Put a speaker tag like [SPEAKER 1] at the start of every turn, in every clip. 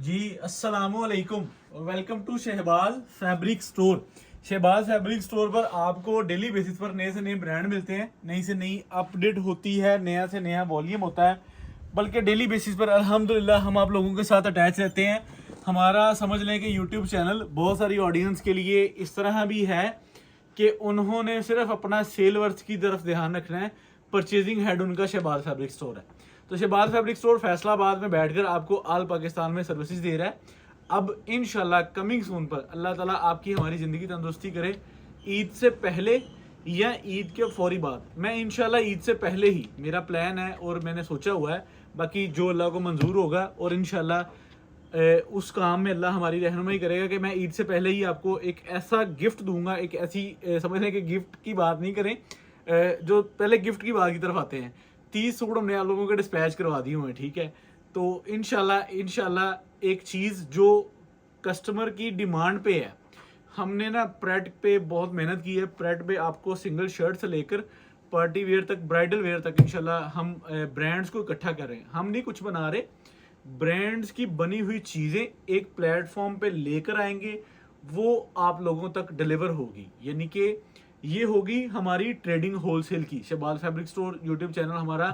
[SPEAKER 1] जी अस्सलामुअलैकुम, welcome to Shahbaz fabric store. Shahbaz fabric store पर आपको डेली बेसिस पर नए से नए ब्रांड मिलते हैं, नई से नई अपडेट होती है, नया से नया वॉल्यूम होता है। बल्कि डेली बेसिस पर अल्हम्दुलिल्लाह हम आप लोगों के साथ अटैच रहते हैं। हमारा समझ लें कि यूट्यूब चैनल बहुत सारी ऑडियंस के लिए इस तरह भी है कि उन्होंने सिर्फ अपना सेल वर्थ की तरफ ध्यान रखना है, परचेजिंग हेड उनका शहबाज फैब्रिक स्टोर है। तो शहबाज फैब्रिक स्टोर फैसलाबाद में बैठकर आपको आल पाकिस्तान में सर्विसेज दे रहा है। अब इंशाल्लाह कमिंग सून पर अल्लाह ताला आपकी हमारी ज़िंदगी तंदुरुस्ती करे, ईद से पहले या ईद के फौरी बाद। मैं इंशाल्लाह ईद से पहले ही मेरा प्लान है और मैंने सोचा हुआ है, बाकी जो अल्लाह को मंजूर होगा और इंशाल्लाह उस काम में अल्लाह हमारी रहनुमाई करेगा कि मैं ईद से पहले ही आपको एक ऐसा गिफ्ट दूंगा, एक ऐसी समझ लें कि गिफ्ट की बात नहीं करें, जो पहले गिफ्ट की बात की तरफ आते हैं। 30 सूट हमने आप लोगों के डिस्पैच करवा दिए हुए हैं, ठीक है। तो इंशाल्लाह एक चीज़ जो कस्टमर की डिमांड पे है, हमने ना प्रेट पे बहुत मेहनत की है। प्रेट पे आपको सिंगल शर्ट से लेकर पार्टी वेयर तक, ब्राइडल वेयर तक इंशाल्लाह हम ब्रांड्स को इकट्ठा कर रहे हैं। हम नहीं कुछ बना रहे, ब्रांड्स की बनी हुई चीज़ें एक प्लेटफॉर्म पे लेकर आएंगे, वो आप लोगों तक डिलीवर होगी। यानी कि ये होगी हमारी ट्रेडिंग होलसेल की। Shahbaz fabric store YouTube channel हमारा,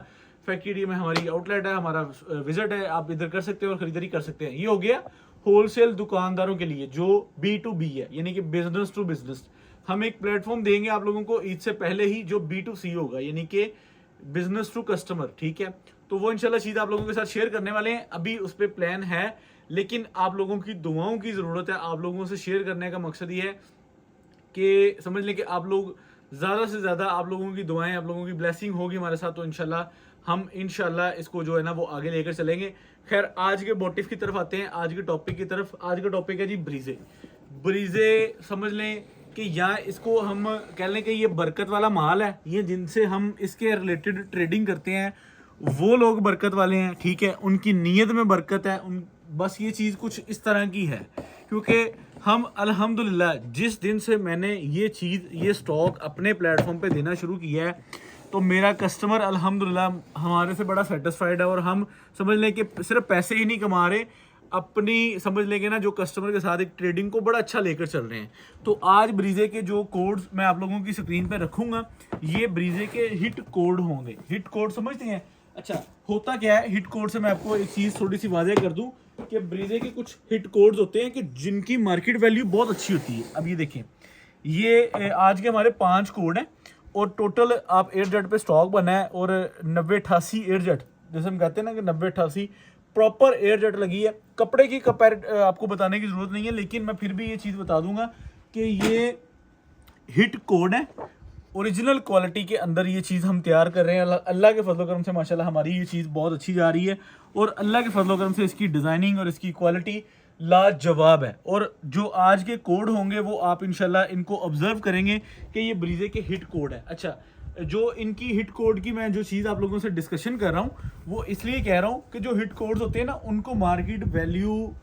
[SPEAKER 1] फैक्ट्री में हमारी आउटलेट है, हमारा विजिट है, आप इधर कर सकते हैं और खरीदारी कर सकते हैं। ये हो गया होलसेल दुकानदारों के लिए जो B2B है, यानी कि बिजनेस टू बिजनेस। हम एक प्लेटफॉर्म देंगे आप लोगों को ईद से पहले ही जो B2C होगा, यानी कि बिजनेस टू कस्टमर, ठीक है। तो वो इंशाल्लाह चीज़ आप लोगों के साथ शेयर करने वाले हैं। अभी उस पर प्लान है, लेकिन आप लोगों की दुआओं की ज़रूरत है। आप लोगों से शेयर करने का मकसद ये है कि समझ लें कि आप लोग ज़्यादा से ज़्यादा, आप लोगों की दुआएं, आप लोगों की ब्लेसिंग होगी हमारे साथ, तो हम इंशाल्लाह इसको जो है ना वो आगे लेकर चलेंगे। खैर, आज के मोटिव की तरफ आते हैं, आज के टॉपिक की तरफ। आज का टॉपिक है जी ब्रीजे। ब्रीजे समझ लें कि या इसको हम कह लें कि ये बरकत वाला माल है। ये जिनसे हम इसके रिलेटेड ट्रेडिंग करते हैं वो लोग बरकत वाले हैं, ठीक है। उनकी नीयत में बरकत है। बस ये चीज़ कुछ इस तरह की है, क्योंकि हम अल्हम्दुलिल्लाह जिस दिन से मैंने ये स्टॉक अपने प्लेटफॉर्म पे देना शुरू किया है, तो मेरा कस्टमर अल्हम्दुलिल्लाह हमारे से बड़ा सेटिस्फाइड है। और हम समझ लें कि सिर्फ पैसे ही नहीं कमा रहे, अपनी समझ लेंगे ना जो कस्टमर के साथ एक ट्रेडिंग को बड़ा अच्छा लेकर चल रहे हैं। तो आज ब्रीजे के जो कोड्स मैं आप लोगों की स्क्रीन पे रखूंगा, ये ब्रीजे के हिट कोड होंगे। हिट कोड समझते हैं? अच्छा, होता क्या है हिट कोड से? मैं आपको एक चीज़ थोड़ी सी वाज़ेह कर दूं कि ब्रीजे के कुछ हिट कोड्स होते हैं कि जिनकी मार्केट वैल्यू बहुत अच्छी होती है। अब ये देखें, ये आज के हमारे 5 कोड हैं और टोटल आप एयरजेट पे स्टॉक बना है। और 9088 एयरजेट, जैसे हम कहते हैं ना कि 9088 प्रॉपर एयरजेट लगी है। कपड़े की आपको बताने की ज़रूरत नहीं है, लेकिन मैं फिर भी ये चीज़ बता दूंगा कि ये हिट कोड है। ओरिजिनल क्वालिटी के अंदर ये चीज़ हम तैयार कर रहे हैं। अल्लाह के फजल करम से माशाल्लाह हमारी ये चीज़ बहुत अच्छी जा रही है, और अल्लाह के फजल करम से इसकी डिज़ाइनिंग और इसकी क्वालिटी लाजवाब है। और जो आज के कोड होंगे वो आप इंशाल्लाह इनको ऑब्जर्व करेंगे कि ये ब्रीजे के हिट कोड है। अच्छा, जो इनकी हिट कोड की मैं जो चीज़ आप लोगों से डिस्कशन कर रहा हूँ, वो इसलिए कह रहा हूँ कि जो हिट कोड्स होते हैं ना, उनको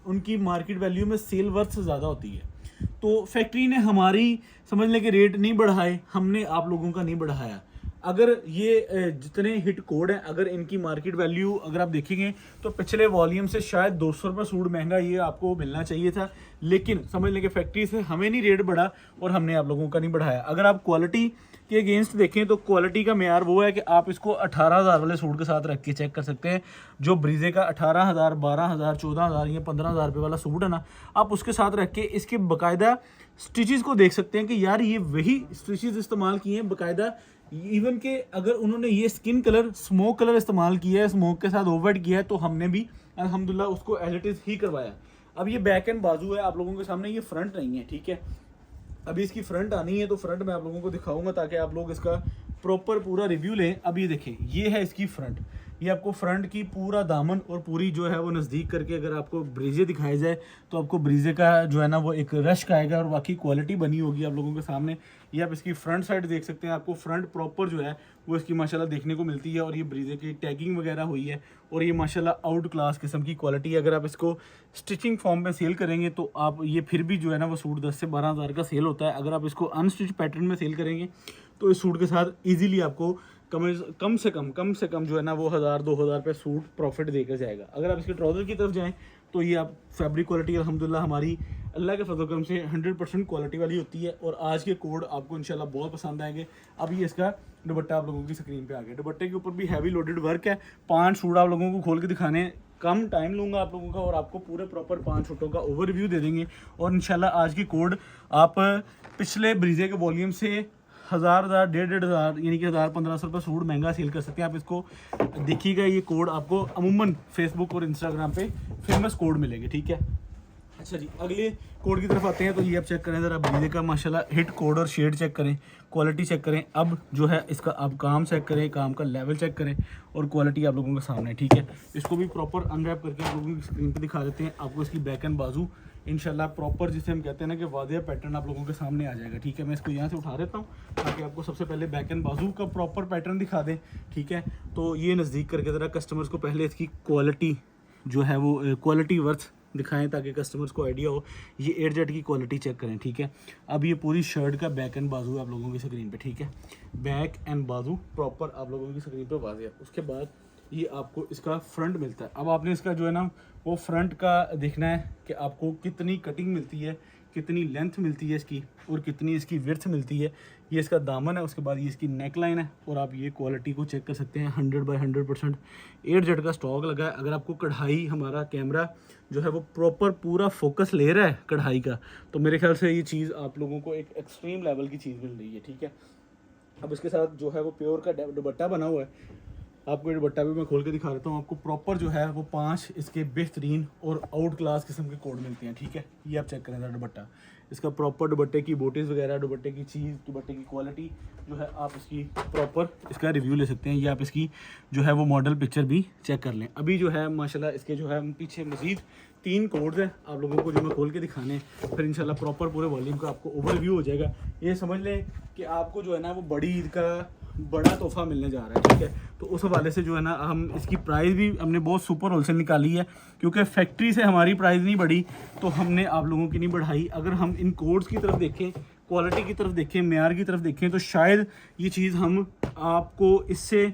[SPEAKER 1] उनकी मार्केट वैल्यू में सेल वर्थ से ज़्यादा होती है। तो फैक्ट्री ने हमारी समझ लें कि रेट नहीं बढ़ाए, हमने आप लोगों का नहीं बढ़ाया। अगर ये जितने हिट कोड हैं, अगर इनकी मार्केट वैल्यू अगर आप देखेंगे तो पिछले वॉल्यूम से शायद 200 रुपये सूट महंगा ये आपको मिलना चाहिए था, लेकिन समझ लें कि फैक्ट्री से हमें नहीं रेट बढ़ा और हमने आप लोगों का नहीं बढ़ाया। अगर आप क्वालिटी के अगेंस्ट देखें तो क्वालिटी का मेयार वो है कि आप इसको 18,000 वाले सूट के साथ रख के चेक कर सकते हैं। जो ब्रीजे का 18,000, 12,000, 14,000 या 15,000 रुपये वाला सूट है ना, आप उसके साथ रख के इसके बाकायदा स्टिचेस को देख सकते हैं कि यार ये वही स्टिचेस इस्तेमाल किए हैं बाकायदा। इवन के अगर उन्होंने ये स्किन कलर, स्मोक कलर इस्तेमाल किया है, स्मोक के साथ ओवरट किया है, तो हमने भी अल्हम्दुलिल्लाह उसको एज इट इज़ ही करवाया। अब ये बैक एंड बाजू है आप लोगों के सामने, ये फ्रंट नहीं है, ठीक है। अभी इसकी फ्रंट आनी है तो फ्रंट मैं आप लोगों को दिखाऊंगा ताकि आप लोग इसका प्रॉपर पूरा रिव्यू लें। अब ये देखें, ये है इसकी फ्रंट। ये आपको फ्रंट की पूरा दामन और पूरी जो है वो नज़दीक करके अगर आपको ब्रीजे दिखाया जाए तो आपको ब्रीजे का जो है ना वो एक रश आएगा और बाकी क्वालिटी बनी होगी आप लोगों के सामने। ये आप इसकी फ्रंट साइड देख सकते हैं, आपको फ्रंट प्रॉपर जो है वो इसकी माशाल्लाह देखने को मिलती है। और ये ब्रीजे की टैगिंग वगैरह हुई है और ये माशाल्लाह आउट क्लास किस्म की क्वालिटी है। अगर आप इसको स्टिचिंग फॉर्म में सेल करेंगे तो आप ये फिर भी जो है ना वो सूट 10 से 12,000 का सेल होता है। अगर आप इसको अनस्टिच पैटर्न में सेल करेंगे तो इस सूट के साथ ईजिली आपको कम से कम जो है ना वो 1,000-2,000 रुपये सूट प्रॉफिट देकर जाएगा। अगर आप इसके ट्राउज़र की तरफ जाएँ तो ये आप फैब्रिक क्वालिटी अल्हम्दुलिल्लाह हमारी अल्लाह के फजल करम से 100% क्वालिटी वाली होती है। और आज के कोड आपको इंशाल्लाह बहुत पसंद आएंगे। अब ये इसका दुपट्टा आप लोगों की स्क्रीन पे आ गया। दुपट्टे के ऊपर भी हैवी लोडेड वर्क है। 5 सूट आप लोगों को खोल के दिखाने कम टाइम लूँगा आप लोगों का, और आपको पूरे प्रॉपर 5 सूटों का ओवरव्यू दे देंगे। और इंशाल्लाह आज की कोड आप पिछले ब्रीजे के वॉल्यूम से 1000 1,500 यानी कि 1000-1500 रुपये सूट महंगा सेल कर सकते हैं। आप इसको देखिएगा, ये कोड आपको अमूमन फेसबुक और इंस्टाग्राम पे फेमस कोड मिलेंगे, ठीक है। अच्छा जी, अगले कोड की तरफ आते हैं। तो ये आप चेक करें ज़रा ब्रीजे का माशाल्लाह हिट कोड और शेड चेक करें, क्वालिटी चेक करें। अब जो है इसका आप काम चेक करें, काम का लेवल चेक करें, और क्वालिटी आप लोगों के सामने है, ठीक है। इसको भी प्रॉपर अनरैप करके आप लोगों की स्क्रीन पे दिखा देते हैं। आपको इसकी बैक एंड बाजू इंशाल्लाह प्रॉपर, जिसे हम कहते हैं ना कि वादिया पैटर्न आप लोगों के सामने आ जाएगा, ठीक है। मैं इसको यहाँ से उठा देता हूँ ताकि आपको सबसे पहले बैक एंड बाजू का प्रॉपर पैटर्न दिखा दें, ठीक है। तो ये नज़दीक करके ज़रा कस्टमर्स को पहले इसकी क्वालिटी जो है वो क्वालिटी वर्थ दिखाएं ताकि कस्टमर्स को आइडिया हो। ये 8Z की क्वालिटी चेक करें, ठीक है। अब ये पूरी शर्ट का बैक एंड बाजू आप लोगों की स्क्रीन पे, ठीक है। बैक एंड बाजू प्रॉपर आप लोगों की स्क्रीन पे वाज़ेह। उसके बाद ये आपको इसका फ्रंट मिलता है। अब आपने इसका जो है ना वो फ्रंट का देखना है कि आपको कितनी कटिंग मिलती है, कितनी लेंथ मिलती है इसकी, और कितनी इसकी विड्थ मिलती है। ये इसका दामन है, उसके बाद ये इसकी नेक लाइन है, और आप ये क्वालिटी को चेक कर सकते हैं। 100/100% 8Z का स्टॉक लगा है। अगर आपको कढ़ाई, हमारा कैमरा जो है वो प्रॉपर पूरा फोकस ले रहा है कढ़ाई का, तो मेरे ख्याल से ये चीज़ आप लोगों को एक एक्सट्रीम लेवल की चीज़ मिल रही है, ठीक है। अब इसके साथ जो है वो प्योर का दुपट्टा बना हुआ है। आपको ये दुपट्टा भी मैं खोल के दिखा देता हूँ। आपको प्रॉपर जो है वो 5 इसके बेहतरीन और आउट क्लास किस्म के कोड मिलते हैं, ठीक है। ये आप चेक करें ज़रा दुपट्टा, इसका प्रॉपर दुपट्टे की बोटीज़ वगैरह, दुपट्टे की चीज़, दुपट्टे की क्वालिटी जो है, आप इसकी प्रॉपर इसका रिव्यू ले सकते हैं। ये आप इसकी जो है वो मॉडल पिक्चर भी चेक कर लें। अभी जो है माशाल्लाह इसके जो है पीछे मज़ीद 3 कोड्स हैं आप लोगों को जो मैं खोल के दिखाने, फिर इंशाल्लाह प्रॉपर पूरे वॉल्यूम का आपको ओवरव्यू हो जाएगा। ये समझ लें कि आपको जो है ना वो बड़ी ईद का बड़ा तोहफा मिलने जा रहा है, ठीक है। तो उस हवाले से जो है ना हम इसकी प्राइस भी हमने बहुत सुपर होलसेल निकाली है, क्योंकि फैक्ट्री से हमारी प्राइस नहीं बढ़ी तो हमने आप लोगों की नहीं बढ़ाई। अगर हम इन कोड्स की तरफ देखें, क्वालिटी की तरफ देखें, मेयार की तरफ देखें, तो शायद ये चीज़ हम आपको इससे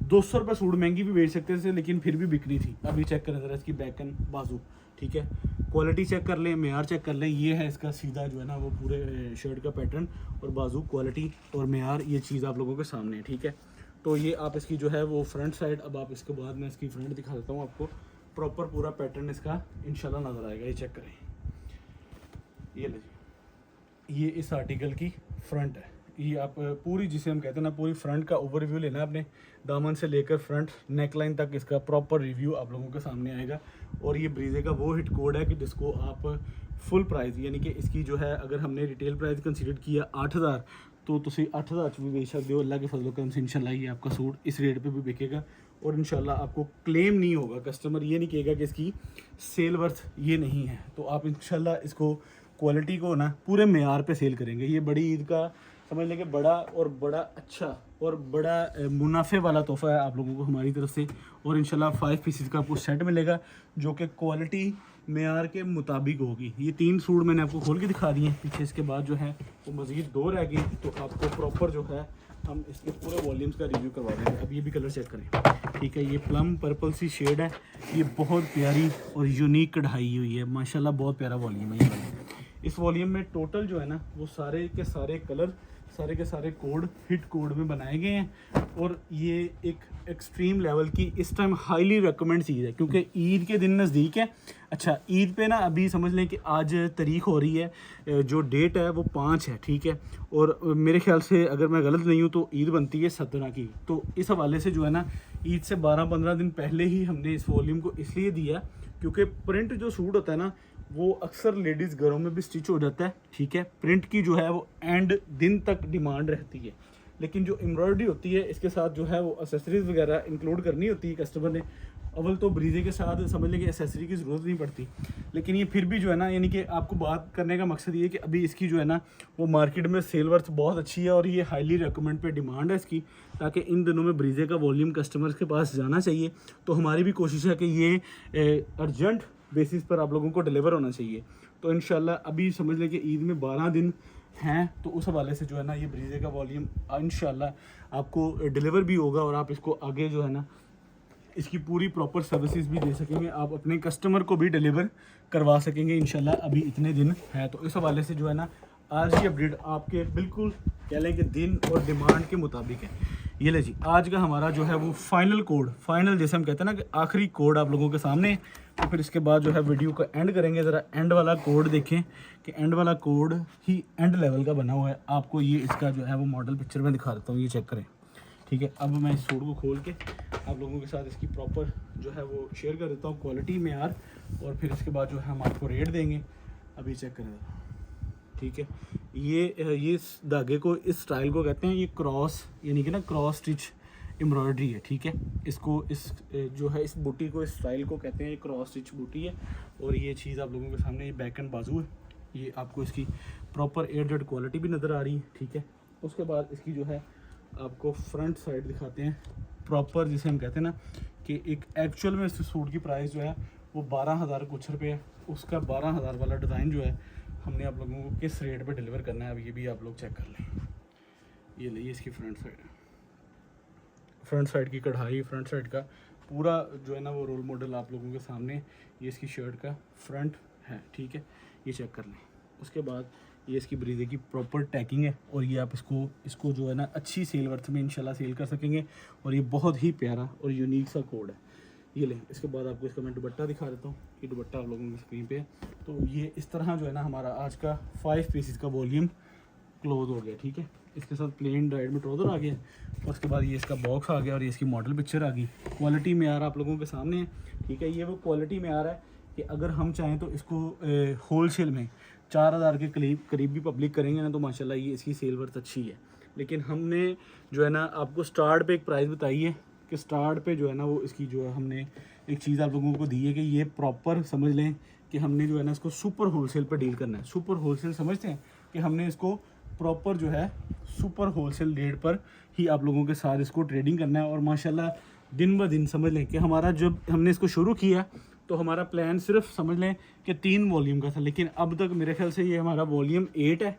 [SPEAKER 1] 200 रुपये सूट महंगी भी बेच सकते थे, लेकिन फिर भी बिक्री थी। अभी चेक करें ज़रा इसकी बैक एंड बाजू, ठीक है। क्वालिटी चेक कर लें, मेयार चेक कर लें। ये है इसका सीधा जो है ना वो पूरे शर्ट का पैटर्न, और बाजू, क्वालिटी और मेयार, ये चीज़ आप लोगों के सामने है, ठीक है। तो ये आप इसकी जो है वो फ्रंट साइड, अब आप इसके बाद मैं इसकी फ्रंट दिखा देता हूँ आपको। प्रॉपर पूरा पैटर्न इसका इंशाल्लाह नज़र आएगा। ये चेक करें, ये लीजिए, ये इस आर्टिकल की फ्रंट है। ये आप पूरी, जिसे हम कहते हैं ना, पूरी फ्रंट का ओवरव्यू लेना है आपने, दामन से लेकर फ्रंट नेक लाइन तक इसका प्रॉपर रिव्यू आप लोगों के सामने आएगा। और ये ब्रीजे का वो हिट कोड है कि जिसको आप फुल प्राइस, यानी कि इसकी जो है अगर हमने रिटेल प्राइस कंसीडर किया 8000, तो तुम 8000 भी बेच सकते हो। अल्लाह के फजल करम से इंशाल्लाह ये आपका सूट इस रेट पे भी बिकेगा, और इंशाल्लाह आपको क्लेम नहीं होगा, कस्टमर ये नहीं कहेगा कि इसकी सेल वर्थ ये नहीं है। तो आप इंशाल्लाह इसको क्वालिटी को ना पूरे मेयार पे सेल करेंगे। ये बड़ी ईद का समझ लें कि बड़ा और बड़ा अच्छा और बड़ा मुनाफे वाला तोहफ़ा है आप लोगों को हमारी तरफ से। और इंशाल्लाह 5 पीसेस का आपको सेट मिलेगा जो कि क्वालिटी मेयार के मुताबिक होगी। ये 3 सूट मैंने आपको खोल के दिखा दिए हैं। पीछे इसके बाद जो है वो मज़ीद 2 रह गई, तो आपको प्रॉपर जो है हम इसके पूरे वॉल्यूम्स का रिव्यू करवा देंगे। अब ये भी कलर चेक करें, ठीक है। ये प्लम पर्पल सी शेड है, ये बहुत प्यारी और यूनिक कढ़ाई हुई है माशाल्लाह, बहुत प्यारा वॉल्यूम है ये वाला। इस वॉल्यूम में टोटल जो है ना वो सारे के सारे कलर, सारे के सारे कोड हिट कोड में बनाए गए हैं। और ये एक एक्सट्रीम लेवल की इस टाइम हाईली रिकमेंड चीज़ है, क्योंकि ईद के दिन नज़दीक है। अच्छा, ईद पे ना अभी समझ लें कि आज तारीख हो रही है, जो डेट है वो 5 है, ठीक है। और मेरे ख्याल से अगर मैं गलत नहीं हूँ तो ईद बनती है 17 की। तो इस हवाले से जो है ना ईद से 12-15 दिन पहले ही हमने इस वॉल्यूम को इसलिए दिया क्योंकि प्रिंट जो सूट होता है ना वो अक्सर लेडीज़ घरों में भी स्टिच हो जाता है, ठीक है। प्रिंट की जो है वो एंड दिन तक डिमांड रहती है, लेकिन जो एम्ब्रॉयडरी होती है इसके साथ जो है वो एसेसरीज़ वगैरह इंक्लूड करनी होती है कस्टमर ने। अव्वल तो ब्रीजे के साथ समझ लें कि एसेसरी की ज़रूरत नहीं पड़ती, लेकिन ये फिर भी जो है ना, यानी कि आपको बात करने का मकसद ये है कि अभी इसकी जो है ना वो मार्केट में सेल वर्थ बहुत अच्छी है और ये हाईली रिकमेंड पे डिमांड है इसकी, ताकि इन दिनों में ब्रीजे का वॉल्यूम कस्टमर्स के पास जाना चाहिए। तो हमारी भी कोशिश है कि ये अर्जेंट बेसिस पर आप लोगों को डिलीवर होना चाहिए। तो इंशाल्लाह अभी समझ लें कि ईद में 12 दिन हैं, तो उस हवाले से जो है ना ये ब्रीजे का वॉल्यूम इंशाल्लाह आपको डिलीवर भी होगा और आप इसको आगे जो है ना इसकी पूरी प्रॉपर सर्विसेज भी दे सकेंगे, आप अपने कस्टमर को भी डिलीवर करवा सकेंगे इंशाल्लाह। अभी इतने दिन है तो इस हवाले से जो है ना आज की अपडेट आपके बिल्कुल कह लें कि दिन और डिमांड के मुताबिक है। ये ले जी, आज का हमारा जो है वो फाइनल कोड, फाइनल जैसे हम कहते हैं ना कि आखिरी कोड आप लोगों के सामने। तो फिर इसके बाद जो है वीडियो का एंड करेंगे। ज़रा एंड वाला कोड देखें कि एंड वाला कोड ही एंड लेवल का बना हुआ है। आपको ये इसका जो है वो मॉडल पिक्चर में दिखा देता हूँ, ये चेक करें, ठीक है। अब मैं इस सूट को खोल के आप लोगों के साथ इसकी प्रॉपर जो है वो शेयर कर देता हूँ, क्वालिटी में यार, और फिर इसके बाद जो है हम आपको रेट देंगे। अभी चेक करें, ठीक है। ये इस धागे को, इस स्टाइल को कहते हैं, ये क्रॉस यानी कि ना क्रॉस स्टिच एम्ब्रॉयडरी है, ठीक है। इसको इस जो है इस बूटी को, इस स्टाइल को कहते हैं, ये क्रॉस स्टिच बूटी है। और ये चीज़ आप लोगों के सामने, ये बैक एंड बाजू है, ये आपको इसकी प्रॉपर एयरजेट क्वालिटी भी नज़र आ रही है, ठीक है। उसके बाद इसकी जो है आपको फ्रंट साइड दिखाते हैं प्रॉपर, जिसे हम कहते हैं ना कि एक एक्चुअल में इस सूट की प्राइस जो है वो 12,000 कुछ रुपये है। उसका 12,000 वाला डिज़ाइन जो है हमने आप लोगों को किस रेट पे डिलीवर करना है, अब ये भी आप लोग चेक कर लें। ये ले, ये इसकी फ्रंट साइड है, फ्रंट साइड की कढ़ाई, फ्रंट साइड का पूरा जो है ना वो रोल मॉडल आप लोगों के सामने। ये इसकी शर्ट का फ्रंट है, ठीक है, ये चेक कर लें। उसके बाद ये इसकी ब्रीजे की प्रॉपर टैकिंग है, और ये आप इसको जो है ना अच्छी सेल वर्थ में इंशाल्लाह सेल कर सकेंगे। और ये बहुत ही प्यारा और यूनिक सा कोड है। ये लें, इसके बाद आपको इसका मैं दुपट्टा दिखा देता हूँ। ये दुपट्टा आप लोगों की स्क्रीन पे है। तो ये इस तरह जो है ना हमारा आज का 5 पीसेस का वॉल्यूम क्लोज हो गया, ठीक है। इसके साथ प्लेन डाइड में ट्राउज़र आ गया, और उसके बाद ये इसका बॉक्स आ गया, और ये इसकी मॉडल पिक्चर आ गई। क्वालिटी में यार आप लोगों के सामने है, ठीक है। ये वो क्वालिटी में आ रहा है कि अगर हम चाहें तो इसको होलसेल में 4,000 के करीब भी पब्लिक करेंगे ना, तो माशाल्लाह ये इसकी सेल वर्थ अच्छी है। लेकिन हमने जो है ना आपको स्टार्ट पे एक प्राइस बताई है कि स्टार्ट पे जो है ना वो इसकी जो है हमने एक चीज़ आप लोगों को दी है कि ये प्रॉपर समझ लें कि हमने जो है ना इसको सुपर होलसेल पर डील करना है। सुपर होलसेल समझते हैं कि हमने इसको प्रॉपर जो है सुपर होलसेल रेट पर ही आप लोगों के साथ इसको ट्रेडिंग करना है। और माशाल्लाह दिन ब दिन समझ लें कि हमारा जब हमने इसको शुरू किया तो हमारा प्लान सिर्फ समझ लें कि 3 वॉल्यूम का था, लेकिन अब तक मेरे ख्याल से ये हमारा वॉल्यूम 8 है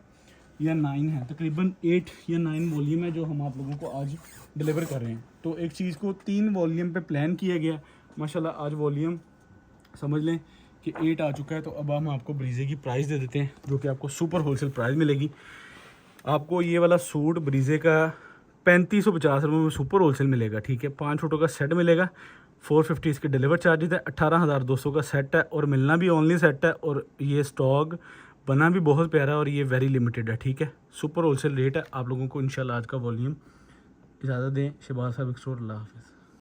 [SPEAKER 1] या 9 है, तकरीबन 8 या 9 वॉल्यूम है जो हम आप लोगों को आज डिलीवर कर रहे हैं। तो एक चीज़ को 3 वॉल्यूम पे प्लान किया गया, माशाल्लाह आज वॉल्यूम समझ लें कि 8 आ चुका है। तो अब हम आपको ब्रीजे की प्राइस दे देते हैं, जो कि आपको सुपर होलसेल प्राइस मिलेगी। आपको ये वाला सूट ब्रीजे का 3550 रुपये में सुपर होलसेल मिलेगा, ठीक है। 5 फोटो का सेट मिलेगा, 450 इसके डिलीवर चार्जेस है, 18,200 का सेट है, और मिलना भी ओनली सेट है। और ये स्टॉक बना भी बहुत प्यारा, और ये वेरी लिमिटेड है, ठीक है। सुपर होलसेल रेट है। आप लोगों को इंशाल्लाह आज का वॉल्यूम इजाज़त दें। शहबाज फैब्रिक स्टोर, अल्लाह हाफ़िज़।